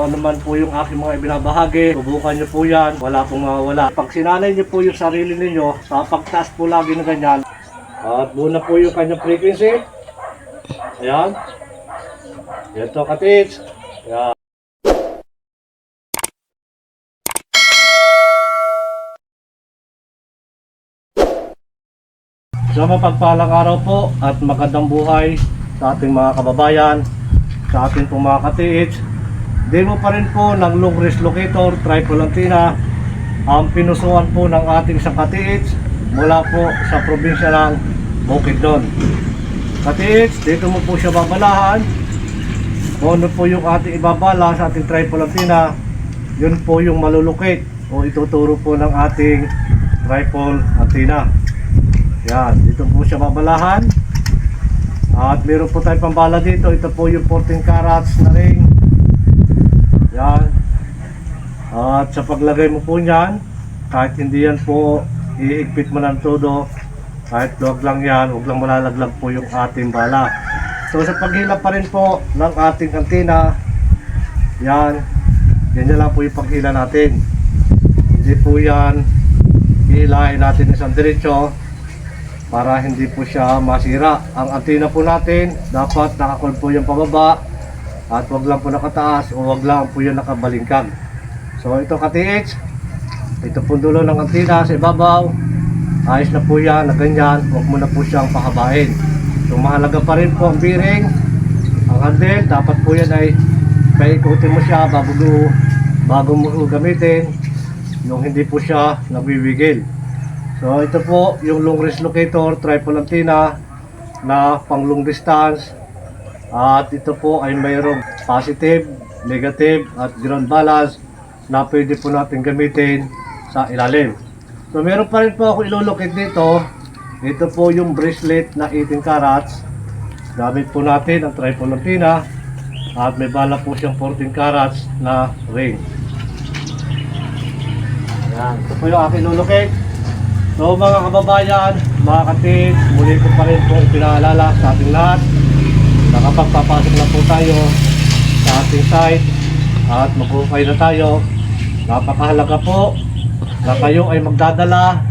kung ano man po yung aking mga ibinabahagi, subukan nyo po yan, wala pong mawawala. Pag sinanay nyo po yung sarili ninyo, sa pagtaas po lagi na ganyan, at muna po yung kanyang frequency. Ayan. Ito katits. Ayan. So mapagpalang araw po at magandang buhay sa ating mga kababayan, sa ating pong mga katiits. Demo pa rin po ng long range locator triple antenna ang pinusuan po ng ating isang katiits mula po sa probinsya ng Bukidnon. Katiits, dito mo po siya babalahan. Kung ano po yung ating ibabala sa ating triple antenna, yun po yung malulukit o ituturo po ng ating triple antenna. Yan, dito po siya babalahan. At meron po tayong pambala dito. Ito po yung 14 carats na ring. Yan. At sa paglagay mo po niyan, kahit hindi yan po iigpit mo ng todo, kahit luwag lang yan, huwag lang malalaglag po yung ating bala. So sa paghila pa rin po ng ating antena, yan, ganyan lang po yung paghila natin. Hindi po yan hilahin natin isang diretso para hindi po siya masira. Ang antena po natin dapat nakakulb po yung pababa at wag lang po nakataas o wag lang po yung nakabalingkag. So ito katiits, ito po dulo ng antena sa ibabaw, ayos na po yan na ganyan, wag mo na po siyang pahabain. So mahalaga pa rin po ang bearing, ang handle, dapat po yan ay paikutin mo siya bago mo gamitin, yung hindi po siya nabibigil. So ito po yung long range locator triple antenna na pang long distance, at ito po ay mayroong positive, negative at ground balance na pwede po natin gamitin sa ilalim. So meron pa rin po ako ilulukit dito. Ito po yung bracelet na 18 carats. Gamit po natin ang triple antenna at may bala po siyang 14 carats na ring. Ayan, ito po yung aking ilulukit. So mga kababayan, mga katids, muli ko pa rin po pinaalala sa ating lahat. Nakapagpapasok na po tayo sa ating site at mag-upay na tayo. Napakahalaga po na kayo ay magdadala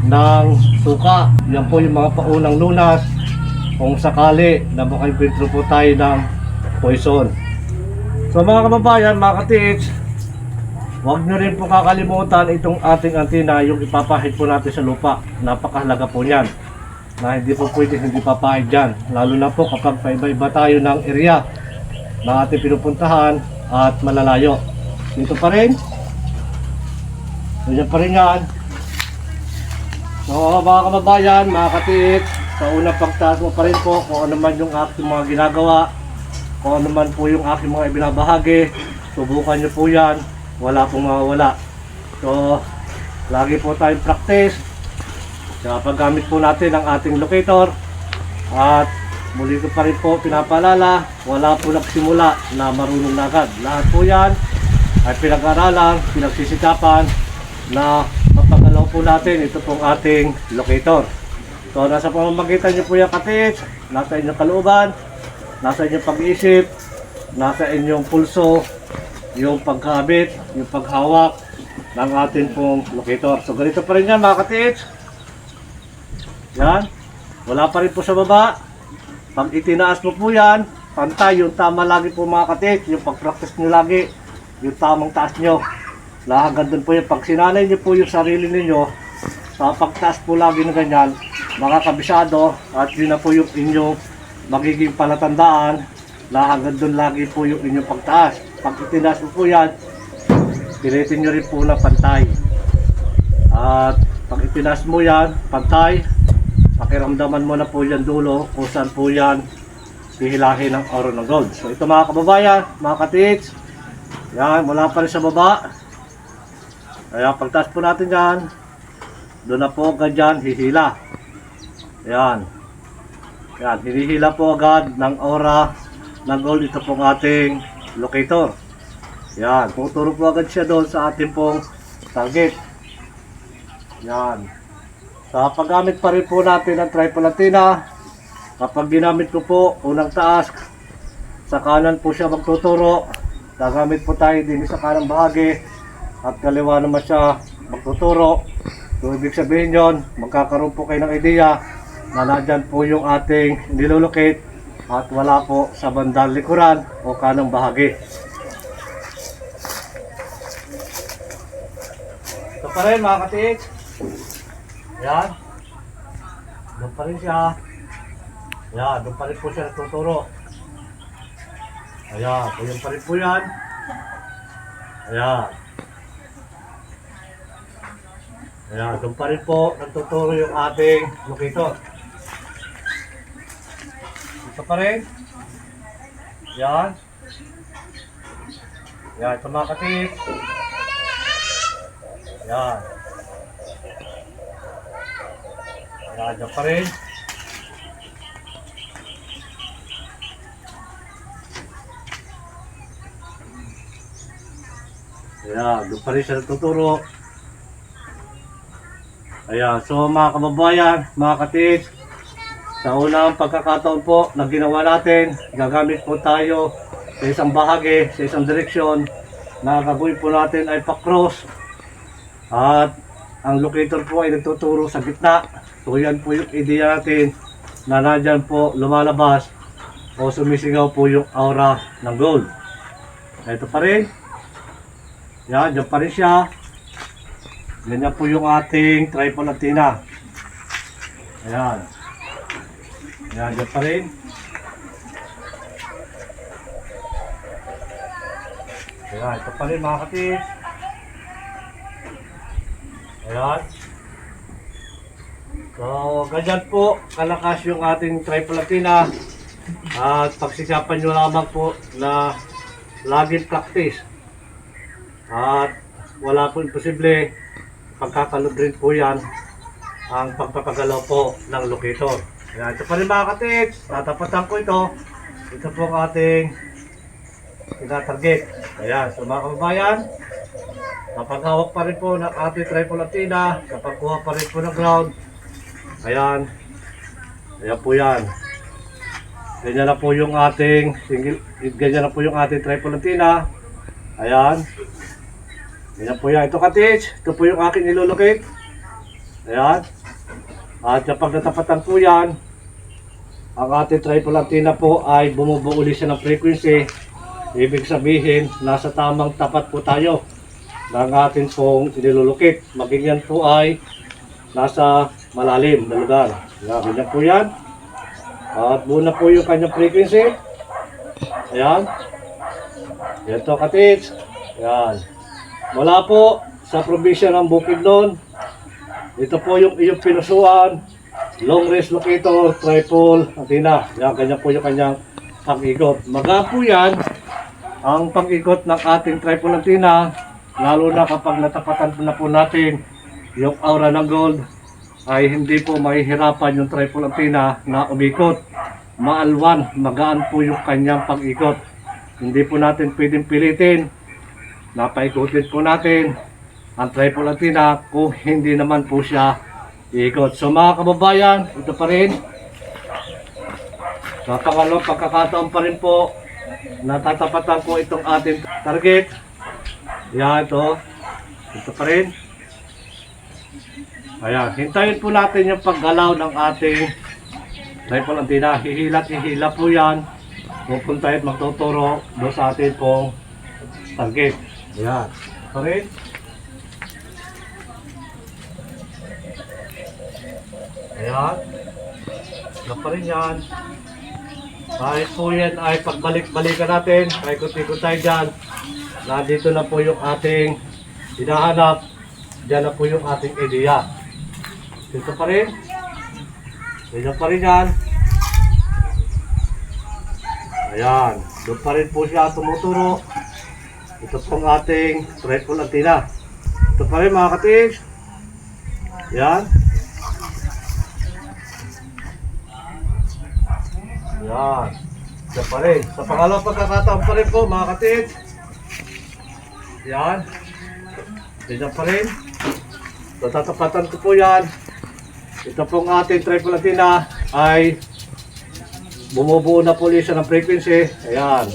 ng suka. Yan po yung mga paunang lunas kung sakali na makainkwentro po tayo ng poison. So mga kababayan, mga katids, huwag nyo rin po kakalimutan itong ating antena, yung ipapahid po natin sa lupa. Napakahalaga po yan, na hindi po pwede hindi papahid dyan. Lalo na po kapag paiba-iba tayo ng area na ating pinupuntahan at malalayo. Dito pa rin. Diyan pa rin yan. So mga kababayan, mga katiit, sa unang pagtaas mo pa rin po kung ano man yung aking mga ginagawa, kung ano man po yung aking mga ibinabahagi, subukan nyo po yan. Wala pong mawawala. So, lagi po tayong practice sa paggamit po natin ng ating locator. At muli ko pa rin po pinapaalala, wala po nagsimula na marunong na agad. Lahat po yan ay pinag-aralan, pinagsisikapan na mapagalaw po natin ito pong ating locator. So, nasa pamamagitan nyo po yung katiits, nasa inyong kalooban, nasa inyong pag-iisip, nasa inyong pulso, yung pagkabit, yung paghawak ng ating pong locator. So ganito pa rin yan mga katiits. Yan. Wala pa rin po sa baba. Pag itinaas mo po yan, pantay, yung tama lagi po mga katiits. Yung pag-practice nyo lagi, yung tamang taas nyo. Hanggang doon po yung pag sinanay nyo po yung sarili ninyo, sa pagtaas po lagi na ganyan, makakabisado, at yun na po yung inyong magiging palatandaan na hanggang doon lagi po yung inyong pagtaas. Pag itinaas mo po yan, pilitin nyo rin po na pantay. At pag itinaas mo yan, pantay, pakiramdaman mo na po yan dulo kung saan po yan hihilahin ng oro ng gold. So ito mga kababayan, mga katiits, yan, mula pa rin sa baba. Kaya pagtaas po natin yan, doon na po agad yan, hihila. Yan. Yan, hinihila po agad ng aura ng gold ito pong ating locator. Yan, tuturo po agad siya doon sa ating pong target. Yan. Sa paggamit pa rin po natin ng triple antenna, kapag ginamit ko po unang taas, sa kanan po siya magtuturo, gagamit po tayo din sa kanang bahagi at kaliwa naman siya magtuturo. So ibig sabihin yon, magkakaroon po kayo ng idea na nandyan po yung ating nilulukit at wala po sa bandang likuran o kanang bahagi. Ito pa rin mga katiits. Ayan. Doon pa rin siya. Ayan, doon pa rin po siya natuturo. Ayan, ayan pa rin po yan. Ayan. Ayan, doon pa rin po natuturo yung ating locator. Ito pa rin. Ayan. Ayan, ito mga katiits. Ayan. Ayan, dyan pa rin. Ayan, doon pa rin siya nagtuturo. Ayan, so mga kababayan, mga katiits, sa unang pagkakataon po na ginawa natin, gagamit po tayo sa isang bahagi, sa isang direksyon na gagawin po natin ay pa-cross. At ang locator po ay nagtuturo sa gitna. So yan po yung idea natin na nandyan po lumalabas o sumisigaw po yung aura ng gold. Ito pa rin. Yan, dyan pa rin siya. Ganyan po yung ating triple antenna. Ayan. Ayan, dyan pa rin. Ayan, ito pa rin mga katiits. Ayan. So, ganyan po kalakas yung ating triple antenna. At pagsikapan nyo lamang po na laging practice. At wala po imposible, pagkakalog rin po yan ang pagpapagalaw po ng locator. Ayan, ito pa rin mga katiits, tatapatan ko ito. Ito po ang ating tinatarget. Ayan, so mga kababayan, kapag hawak pa rin po ng ating triple antenna, kapag kuha pa rin po ng ground, ayan, ayan po yan. Ganyan na po yung ating ganyan na po yung ating triple antenna. Ayan. Ganyan po yan. Ito katiits, ito po yung aking nilulocate. Ayan. At kapag natapatan po yan, ang ating triple antenna po ay bumubuo ulit siya ng frequency. Ibig sabihin, nasa tamang tapat po tayo ng ating pong nilulocate. Maging yan po ay nasa malalim na lugar. Ayan, ganyan po yan. At buo na po yung kanyang frequency. Ayan. Yan to katiits. Ayan. Mula po sa probinsya ng Bukidnon. Ito po yung iyong pinusuan. Long range locator, triple antenna. Ayan, ganyan po yung kanyang pang-ikot. Maga po yan ang pang-ikot ng ating triple antenna. Lalo na kapag natapatan na po natin yung aura ng gold, ay hindi po mahihirapan yung triple antenna na umikot. Maalwan, magaan po yung kanyang pag-ikot. Hindi po natin pwedeng pilitin. Napaikutin po natin ang triple antenna kung hindi naman po siya iikot. So mga kababayan, ito pa rin. Sa pangalawang pagkakataon pa rin po, natatapatan po itong ating target. Yan ito. Ito pa rin. Ayan, hintayin po natin yung paggalaw ng ating triple antenna. Hihila po yan. Pupunta at magtuturo doon sa ating pong target. Ayan, ito rin. Ayan. Ito pa rin yan. Kahit po yan ay pagbalik-balikan natin, kahit ikot tayo dyan, nandito na po yung ating hinahanap. Diyan na po yung ating idea. Dito pa rin. Dito pa rin yan. Ayan. Doon pa rin po siya tumuturo. Ito pong ating triple antenna. Ito pa rin mga katigs. Ayan. Ayan. Ito pa rin. Sa pangalawang pagkakataon pa rin po mga katigs. Ayan. Dito pa rin. So tatapatan ko po yan. Ito pong ating triple antenna ay bumubuo na po siya ng frequency. Ayan.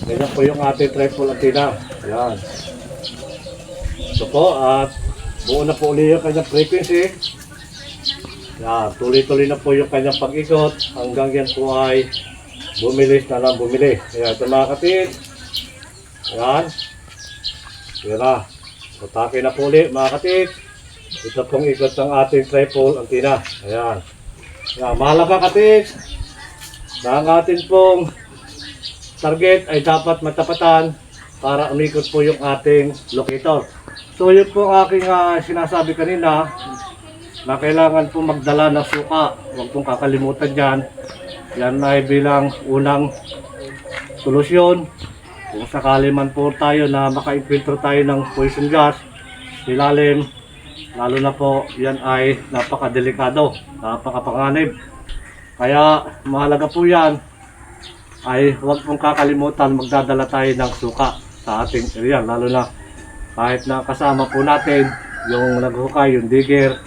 Ganyan po yung ating triple antenna. Ayan. Ito po at buo na po ulit yung kanyang frequency. Yan, tuloy-tuloy na po yung kanyang pag-ikot hanggang yan po ay bumilis na lang bumili. Ayan, ito mga kapit. Ayan. Yan na. Utake na po ulit mga kapit. Ito pong ikot ng ating triple antenna. Ayan. Ayan, mahalaga kapit na ang atin pong target ay dapat matapatan para umikot po yung ating locator. So yun po ang aking sinasabi kanina na kailangan po magdala ng suka. Huwag pong kakalimutan dyan. Yan ay bilang unang solusyon. Kung sakali man po tayo na maka-infiltre tayo ng poison gas ilalim, lalo na po yan ay napakadelikado, napakapanganib. Kaya mahalaga po yan ay huwag pong kakalimutan magdadala tayo ng suka sa ating area, lalo na kahit na kasama po natin yung naghukay, yung digger,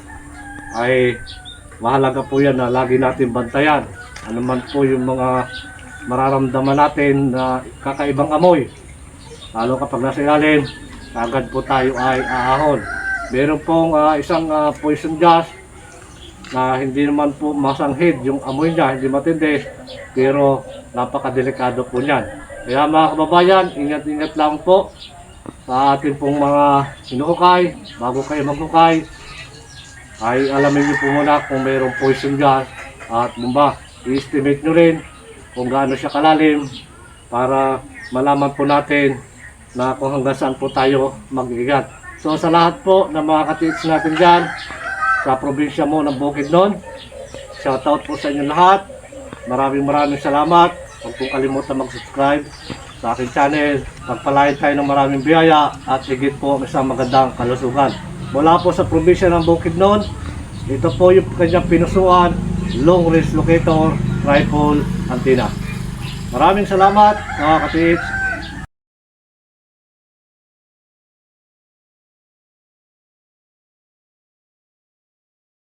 ay mahalaga po yan na lagi natin bantayan. Ano man po yung mga mararamdaman natin na kakaibang amoy, lalo kapag nasa ilalim, agad po tayo ay aahon. Meron pong isang poison gas na hindi naman po masanghid yung amoy niya, hindi matindi, pero napakadelikado po niyan. Kaya mga kababayan, ingat-ingat lang po sa ating pong mga hinuhukay. Bago kayo maghukay, ay alamin niyo po muna kung mayroong poison gas at bomba. I-estimate nyo rin kung gaano siya kalalim para malaman po natin na kung hanggang saan po tayo mag-iingat. So sa lahat po ng mga katiits natin dyan, sa probinsya mo ng Bukidnon, shoutout po sa inyo lahat. Maraming salamat. Huwag pong kalimutan mag-subscribe sa aking channel. Pagpalain tayo ng maraming biyaya at higit po isang magandang kalusugan. Mula po sa probinsya ng Bukidnon, ito po yung kanyang pinusuan, long range locator, triple antenna. Maraming salamat mga katiits.